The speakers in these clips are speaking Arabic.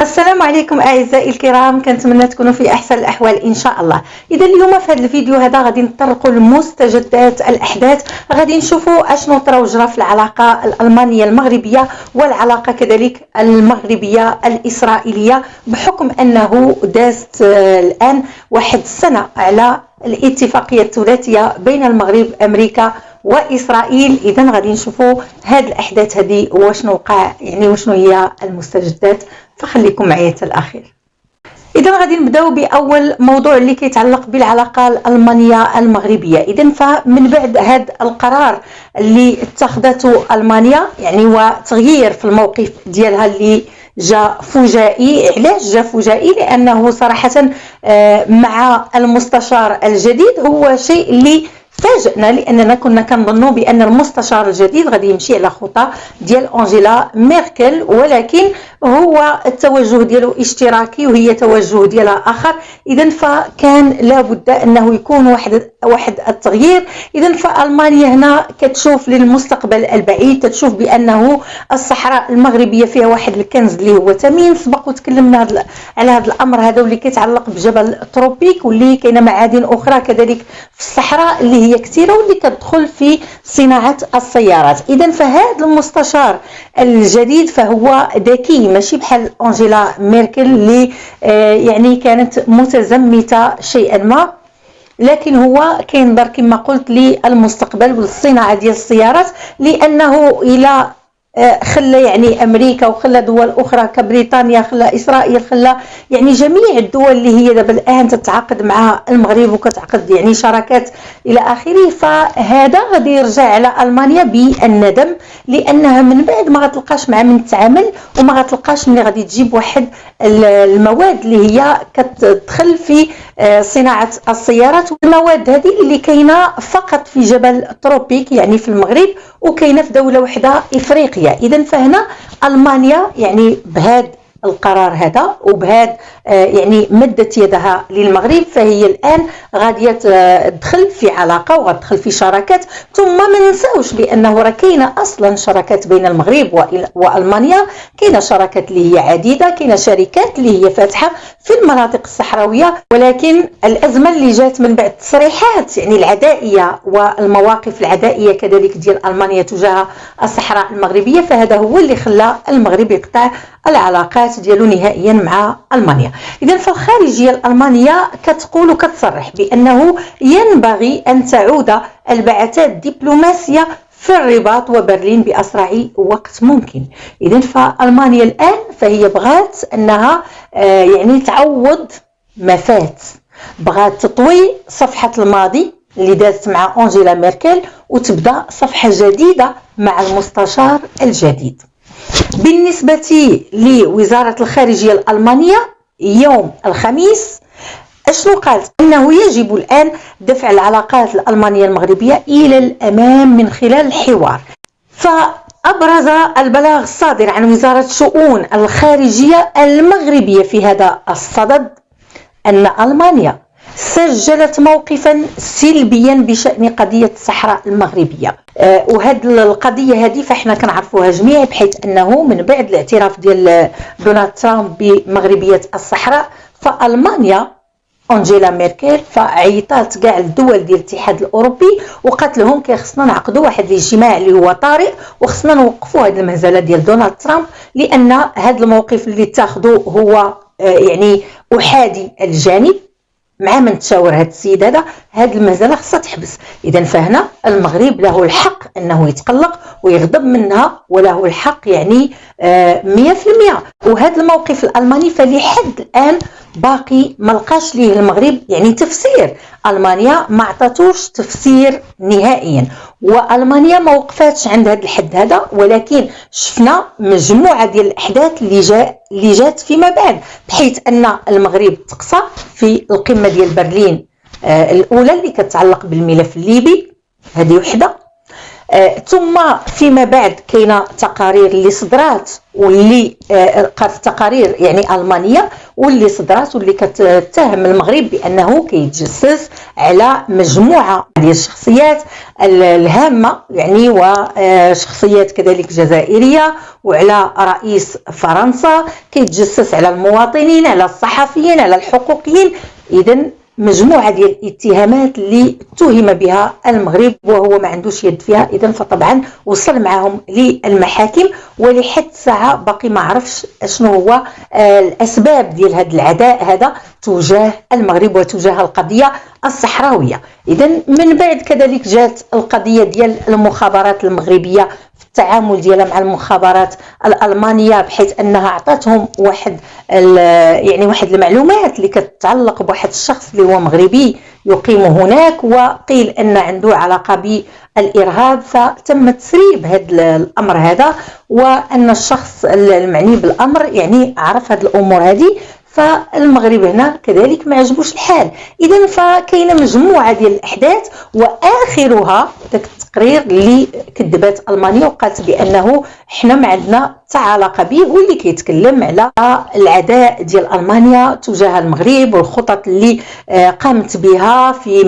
السلام عليكم اعزائي الكرام، كنتمنى تكونوا في احسن الاحوال ان شاء الله. اذا اليوم في هذا الفيديو هذا غادي نطرقوا لمستجدات الاحداث، غادي نشوفوا اشنو طرا وجرى في العلاقه الالمانيه المغربيه والعلاقه كذلك المغربيه الاسرائيليه، بحكم انه دازت الان واحد السنه على الاتفاقيه الثلاثيه بين المغرب امريكا واسرائيل. اذا غادي نشوفوا هاد الاحداث هذه وشنو وقع، يعني وشنو هي المستجدات، فخليكم معايا حتى الاخير. اذا غادي نبداو باول موضوع اللي كيتعلق بالعلاقه الالمانيه المغربيه. اذا فمن بعد هذا القرار اللي اتخذته المانيا يعني وتغيير في الموقف ديالها اللي جا فجائي. علاش جا فجائي؟ لانه صراحه مع المستشار الجديد هو شيء اللي فاجئنا، لاننا كنا كنظنوا بان المستشار الجديد غادي يمشي على خطى ديال انجيلا ميركل، ولكن هو التوجه ديالو اشتراكي وهي توجه ديالها اخر. اذا فكان لابد انه يكون واحد التغيير. اذا فالمانيا هنا كتشوف للمستقبل البعيد، تشوف بانه الصحراء المغربيه فيها واحد الكنز اللي هو ثمين. سبق وتكلمنا على هذا الامر هذا، واللي كيتعلق بجبل تروبيك، واللي كاينه معادن اخرى كذلك في الصحراء اللي هي كثيره واللي كتدخل في صناعه السيارات. اذا فهذا المستشار الجديد فهو ذكي، ماشي بحال انجيلا ميركل اللي يعني كانت متزمته شيئا ما، لكن هو كينظر كما قلت للمستقبل والصناعه ديال السيارات، لانه الى خلى يعني امريكا وخلى دول اخرى كبريطانيا، خلى اسرائيل، خلى يعني جميع الدول اللي هي دابا الان تتعاقد مع المغرب وكتعقد يعني شراكات الى اخره. فهذا غادي يرجع على المانيا بالندم، لانها من بعد ما غتلقاش مع من تتعامل، وما غتلقاش ملي غادي تجيب واحد المواد اللي هي كتدخل في صناعه السيارات. والمواد هذه اللي كاينه فقط في جبل تروبيك يعني في المغرب، وكاينه في دوله وحده افريقيا. اذا فهنا المانيا يعني بهذا القرار هذا وبهذا يعني مدت يدها للمغرب، فهي الان غاديه تدخل في علاقه وغتدخل في شراكات. ثم ما ننساوش بانه راه كاينه اصلا شراكات بين المغرب والمانيا، كاينه شراكات اللي هي عديده، كاينه شركات اللي هي فاتحه في المناطق الصحراويه. ولكن الازمه اللي جات من بعد التصريحات يعني العدائيه والمواقف العدائيه كذلك ديال المانيا تجاه الصحراء المغربيه، فهذا هو اللي خلى المغرب يقطع العلاقات ديالو نهائيا مع المانيا. اذا فالخارجيه الالمانيه كتقول وكتصرح بانه ينبغي ان تعود البعثات الدبلوماسيه في الرباط وبرلين باسرع وقت ممكن. اذا فالمانيا الان فهي بغات انها يعني تعوض ما فات، بغات تطوي صفحه الماضي اللي دازت مع انجيلا ميركل وتبدا صفحه جديده مع المستشار الجديد. بالنسبة لوزارة الخارجية الألمانية يوم الخميس أشنو قالت؟ أنه يجب الآن دفع العلاقات الألمانية المغربية إلى الأمام من خلال الحوار. فأبرز البلاغ الصادر عن وزارة شؤون الخارجية المغربية في هذا الصدد أن ألمانيا سجلت موقفا سلبيا بشأن قضية الصحراء المغربية. وهذه القضية هذه فاحنا كنعرفوها جميع، بحيث أنه من بعد الاعتراف ديال دونالد ترامب بمغربية الصحراء، فألمانيا انجيلا ميركل فعيطات كاع الدول ديال الاتحاد الاوروبي وقالت لهم خصنا نعقدوا واحد الاجتماع اللي هو طارئ، وخصنا نوقفوا هذه المهزله ديال دونالد ترامب، لان هذا الموقف اللي اتخذوا هو يعني احادي الجانب مع من تشاور هذا السيد هذه المهزله خصها تحبس. اذا فهنا المغرب له الحق انه يتقلق ويغضب منها، وله الحق يعني 100%. وهذا الموقف الالماني فلحد الان باقي ما لقاش ليه المغرب يعني تفسير. المانيا ما عطاتوش تفسير نهائيا، والمانيا ما وقفاتش عند هذا الحد هذا، ولكن شفنا مجموعه ديال الاحداث اللي جات فيما بعد، بحيث ان المغرب تقصى في القمه ديال برلين الاولى اللي كتعلق بالملف الليبي، هذه وحده. ثم فيما بعد كاينه تقارير اللي صدرات واللي قالت تقارير يعني ألمانية واللي صدرات واللي كتتهم المغرب بأنه كيتجسس على مجموعة ديال الشخصيات الهامة يعني وشخصيات كذلك جزائرية وعلى رئيس فرنسا، كيتجسس على المواطنين، على الصحفيين، على الحقوقيين. إذن مجموعة ديال الاتهامات اللي اتهم بها المغرب وهو ما عندوش يد فيها. إذن فطبعا وصل معهم للمحاكم، ولحد الساعة باقي ما عرفش شنو هو الأسباب ديال هذا العداء هذا تجاه المغرب وتجاه القضية الصحراوية. إذن من بعد كذلك جات القضية ديال المخابرات المغربية في التعامل ديالها مع المخابرات الألمانية، بحيث أنها أعطتهم واحد المعلومات اللي كتتعلق بواحد الشخص اللي هو مغربي يقيم هناك وقيل أن عنده علاقة بالإرهاب، فتم تسريب هذا الأمر هذا، وأن الشخص المعني بالأمر يعني عرف هذه الأمور هذه، فالمغرب هنا كذلك ما عجبوش الحال. إذن فكاينه مجموعة ديال الأحداث، وآخرها ذاك التقرير اللي كذبت ألمانيا وقالت بأنه حنا ما عندنا حتى علاقة به، واللي كيتكلم على العداء ديال ألمانيا تجاه المغرب والخطط اللي قامت بها في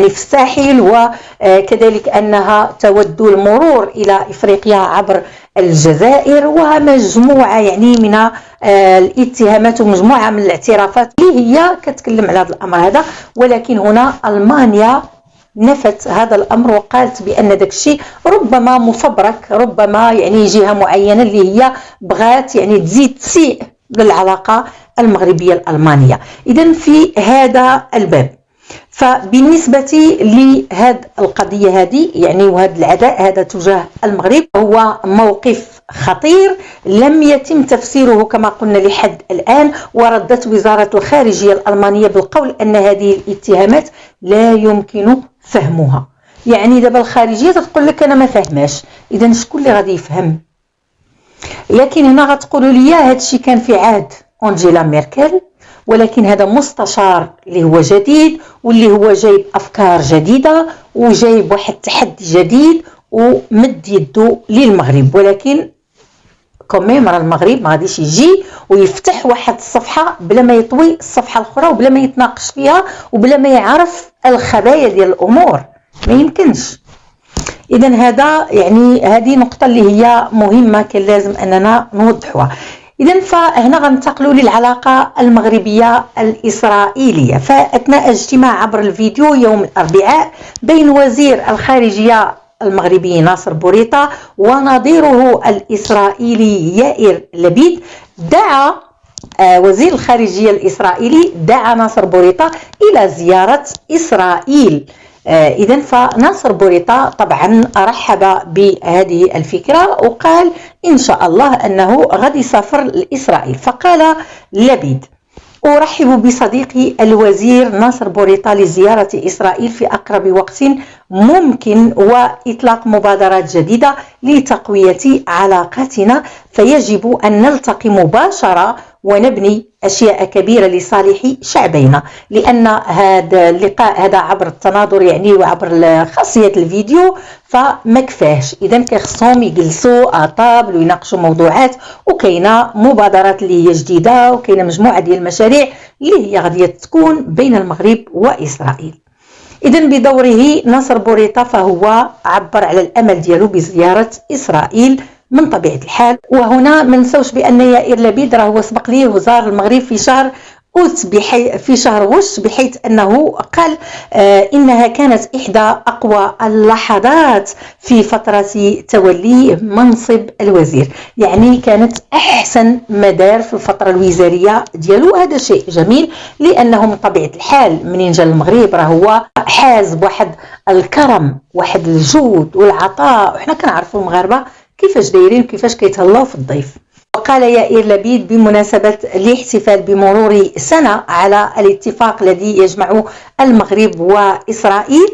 الساحل، وكذلك أنها تود المرور إلى إفريقيا عبر الجزائر، ومجموعة من الاتهامات ومجموعة من الاعترافات اللي هي كتكلم على هذا الأمر هذا. ولكن هنا ألمانيا نفت هذا الأمر وقالت بأن داك الشيء ربما مفبرك، ربما جهة معينة اللي هي بغات تزيد تسيء للعلاقة المغربية الألمانية. إذن في هذا الباب، فبالنسبة لهذه القضية هذه وهذا العداء هذا تجاه المغرب هو موقف خطير لم يتم تفسيره كما قلنا لحد الآن. وردت وزارة الخارجية الألمانية بالقول أن هذه الاتهامات لا يمكن فهمها. دابا الخارجية تقول لك أنا ما فهماش، إذن شكون اللي غادي يفهم؟ لكن هنا غتقولوا لي هذا الشيء كان في عهد أنجيلا ميركل، ولكن هذا مستشار اللي هو جديد واللي هو جايب أفكار جديدة وجايب واحد تحدي جديد ومد يده للمغرب. ولكن كميم راه المغرب ما غاديش يجي ويفتح واحد الصفحة بلا ما يطوي الصفحة الأخرى وبلا ما يتناقش فيها وبلا ما يعرف الخبايا ديال الأمور، ما يمكنش. إذن هذا هذه نقطة اللي هي مهمة كان لازم أننا نوضحوها. إذن فهنا غننتقلوا للعلاقة المغربية الإسرائيلية. فأثناء اجتماع عبر الفيديو يوم الأربعاء بين وزير الخارجية المغربي ناصر بوريطة ونظيره الإسرائيلي يائر لبيد، دعا وزير الخارجية الإسرائيلي ناصر بوريطة إلى زيارة إسرائيل. إذن فناصر بوريطة طبعا رحب بهذه الفكرة وقال إن شاء الله أنه غادي يسافر لإسرائيل. فقال لبيد: أرحب بصديقي الوزير ناصر بوريطة لزيارة إسرائيل في أقرب وقت ممكن وإطلاق مبادرات جديدة لتقوية علاقاتنا، فيجب أن نلتقي مباشرة ونبني أشياء كبيرة لصالح شعبينا. لأن هذا اللقاء هذا عبر التناظر وعبر خاصية الفيديو فما كفاهش، إذن كيخصهم يجلسوا طابل ويناقشوا موضوعات، وكاينه مبادرات اللي هي جديدة وكاينه مجموعة ديال المشاريع اللي هي غادية تكون بين المغرب وإسرائيل. إذن بدوره ناصر بوريطة فهو عبر على الأمل ديالو بزيارة إسرائيل من طبيعة الحال. وهنا ما نساوش بأن يائر لبيد راه هو سبق ليه وزار المغرب في شهر أوت في شهر غش، بحيث أنه قال إنها كانت إحدى أقوى اللحظات في فترة توليه منصب الوزير، كانت أحسن مدار في الفترة الوزارية ديالو. هذا شيء جميل لأنه من طبيعة الحال منين جا المغرب راه هو حاز بواحد الكرم واحد الجود والعطاء، وحنا كنعرفوا المغاربة كيفاش دايرين وكيفاش كيتهلاو في الضيف. وقال يائير لبيد بمناسبة الاحتفال بمرور سنة على الاتفاق الذي يجمع المغرب وإسرائيل،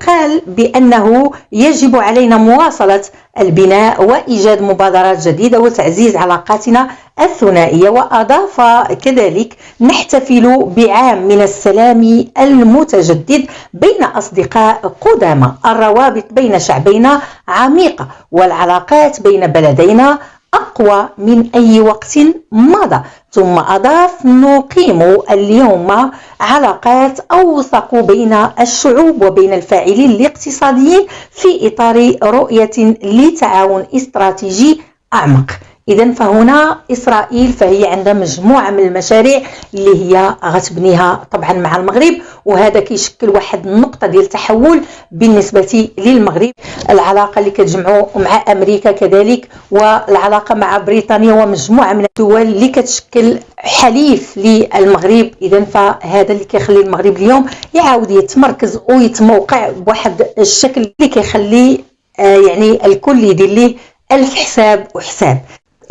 قال بأنه يجب علينا مواصلة البناء وإيجاد مبادرات جديدة وتعزيز علاقاتنا الثنائية. وأضاف كذلك: نحتفل بعام من السلام المتجدد بين أصدقاء قدامى، الروابط بين شعبينا عميقة والعلاقات بين بلدينا أقوى من أي وقت مضى. ثم أضاف: نقيم اليوم علاقات أوثق بين الشعوب وبين الفاعلين الاقتصاديين في إطار رؤية لتعاون استراتيجي أعمق. إذن فهنا إسرائيل فهي عندها مجموعة من المشاريع اللي هي غتبنيها طبعا مع المغرب، وهذا كيشكل واحد النقطة ديال تحول بالنسبة للمغرب. العلاقة اللي كتجمعوا مع أمريكا كذلك، والعلاقة مع بريطانيا ومجموعة من الدول اللي كتشكل حليف للمغرب. إذن فهذا اللي كيخلي المغرب اليوم يعاود يتمركز ويتموقع بواحد الشكل اللي كيخلي يعني الكل يدير ليه ألف حساب وحساب.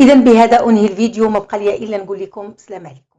إذن بهذا أنهي الفيديو، ما بقى لي إلا نقول لكم سلام عليكم.